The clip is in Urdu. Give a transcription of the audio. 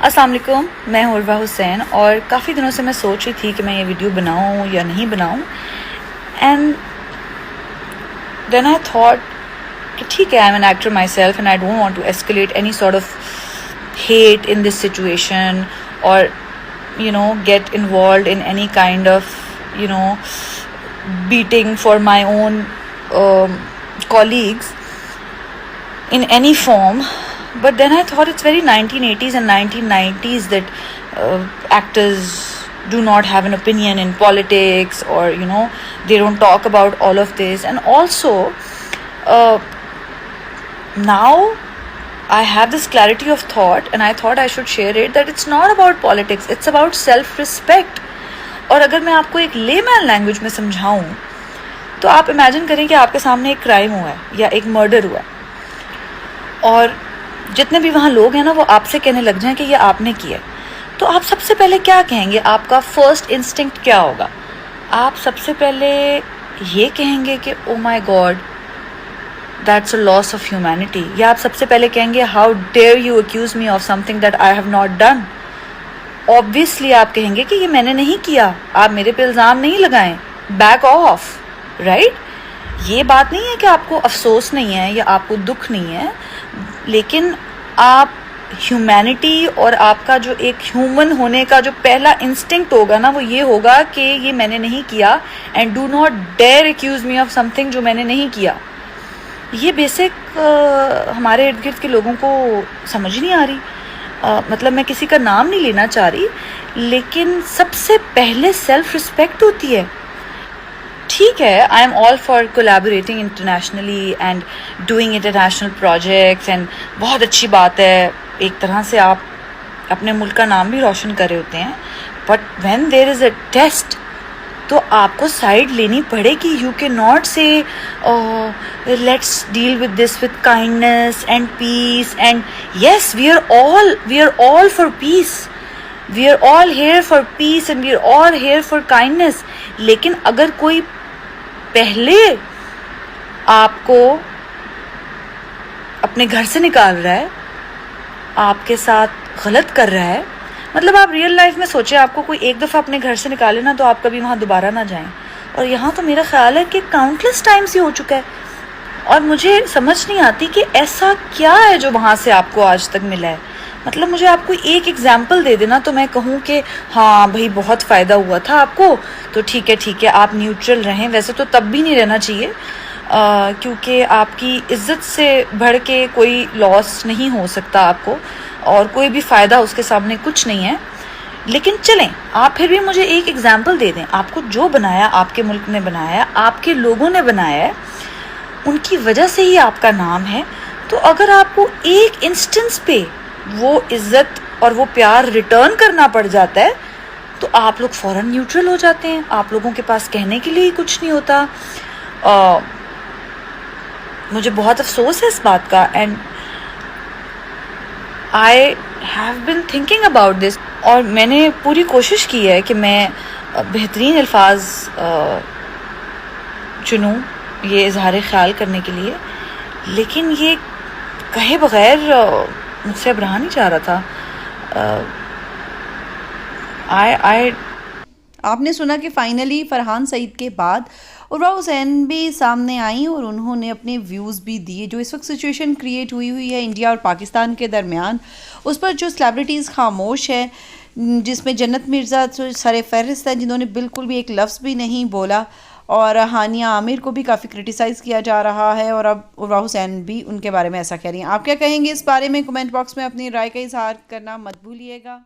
السلام علیکم، میں ہوں عروا حسین اور کافی دنوں سے میں سوچ رہی تھی کہ میں یہ ویڈیو بناؤں یا نہیں بناؤں. اینڈ دین آئی تھاٹ کہ ٹھیک ہے، I am an actor myself and I don't want to escalate any sort of hate in this situation or get involved in any kind of beating for my own colleagues in any form. But then I thought it's very 1980s and 1990s that actors do not have an opinion in politics, or they don't talk about all of this. And also now I have this clarity of thought and I thought I should share it, that it's not about politics, it's about self-respect. اور اگر میں آپ کو ایک لے مین لینگویج میں سمجھاؤں تو آپ امیجن کریں کہ آپ کے سامنے ایک کرائم ہوا ہے یا ایک مرڈر ہوا ہے، اور جتنے بھی وہاں لوگ ہیں نا وہ آپ سے کہنے لگ جائیں کہ یہ آپ نے کیا، تو آپ سب سے پہلے کیا کہیں گے؟ آپ کا فرسٹ انسٹنکٹ کیا ہوگا؟ آپ سب سے پہلے یہ کہیں گے کہ او مائی God that's a loss of humanity، یا آپ سب سے پہلے کہیں گے how dare you accuse me of something that I have not done. obviously آپ کہیں گے کہ یہ میں نے نہیں کیا، آپ میرے پہ الزام نہیں لگائیں، back off، right؟ یہ بات نہیں ہے کہ آپ کو افسوس نہیں ہے یا آپ کو دکھ نہیں ہے، لیکن آپ ہیومینٹی اور آپ کا جو ایک ہیومن ہونے کا جو پہلا انسٹنکٹ ہوگا نا وہ یہ ہوگا کہ یہ میں نے نہیں کیا، and do not dare accuse me of something جو میں نے نہیں کیا. یہ بیسک ہمارے ارد گرد کے لوگوں کو سمجھ نہیں آ رہی. مطلب میں کسی کا نام نہیں لینا چاہ رہی، لیکن سب سے پہلے سیلف رسپیکٹ ہوتی ہے. ٹھیک ہے، I am all for collaborating internationally and doing international projects, and بہت اچھی بات ہے، ایک طرح سے آپ اپنے ملک کا نام بھی روشن کر رہے ہوتے ہیں. But when there is a test تو آپ کو سائڈ لینی پڑے گی. You can not say let's deal with this with kindness and peace, and yes we are all for peace, we are all here for peace and we are all here for kindness. لیکن اگر کوئی پہلے آپ کو اپنے گھر سے نکال رہا ہے، آپ کے ساتھ غلط کر رہا ہے، مطلب آپ ریئل لائف میں سوچیں، آپ کو کوئی ایک دفعہ اپنے گھر سے نکالے نا تو آپ کبھی وہاں دوبارہ نہ جائیں. اور یہاں تو میرا خیال ہے کہ کاؤنٹلیس ٹائمز ہی ہو چکا ہے، اور مجھے سمجھ نہیں آتی کہ ایسا کیا ہے جو وہاں سے آپ کو آج تک ملا ہے. مطلب مجھے آپ کو ایک ایگزامپل دے دینا تو میں کہوں کہ ہاں بھائی بہت فائدہ ہوا تھا آپ کو، تو ٹھیک ہے آپ نیوٹرل رہیں. ویسے تو تب بھی نہیں رہنا چاہیے، کیونکہ آپ کی عزت سے بڑھ کے کوئی لاس نہیں ہو سکتا آپ کو، اور کوئی بھی فائدہ اس کے سامنے کچھ نہیں ہے. لیکن چلیں آپ پھر بھی مجھے ایک ایگزامپل دے دیں. آپ کو جو بنایا آپ کے ملک نے بنایا، آپ کے لوگوں نے بنایا ہے، ان کی وجہ سے ہی آپ کا نام ہے. تو اگر آپ کو ایک انسٹنس پہ وہ عزت اور وہ پیار ریٹرن کرنا پڑ جاتا ہے تو آپ لوگ فوراً نیوٹرل ہو جاتے ہیں. آپ لوگوں کے پاس کہنے کے لیے ہی کچھ نہیں ہوتا. مجھے بہت افسوس ہے اس بات کا، and I have been thinking about this، اور میں نے پوری کوشش کی ہے کہ میں بہترین الفاظ چنوں یہ اظہار خیال کرنے کے لیے، لیکن یہ کہے بغیر مجھ سے اب رہا نہیں جا رہا تھا. آپ نے سنا کہ فائنلی فرحان سعید کے بعد عروا حسین بھی سامنے آئیں اور انہوں نے اپنے ویوز بھی دیے. جو اس وقت سچویشن کریٹ ہوئی ہے انڈیا اور پاکستان کے درمیان، اس پر جو سیلیبریٹیز خاموش ہیں، جس میں جنت مرزا سر فہرست ہیں جنہوں نے بالکل بھی ایک لفظ بھی نہیں بولا، اور ہانیہ عامر کو بھی کافی کرٹیسائز کیا جا رہا ہے، اور اب عروا حسین بھی ان کے بارے میں ایسا کہہ رہی ہیں. آپ کیا کہیں گے اس بارے میں؟ کمنٹ باکس میں اپنی رائے کا اظہار کرنا مت بھولیے گا.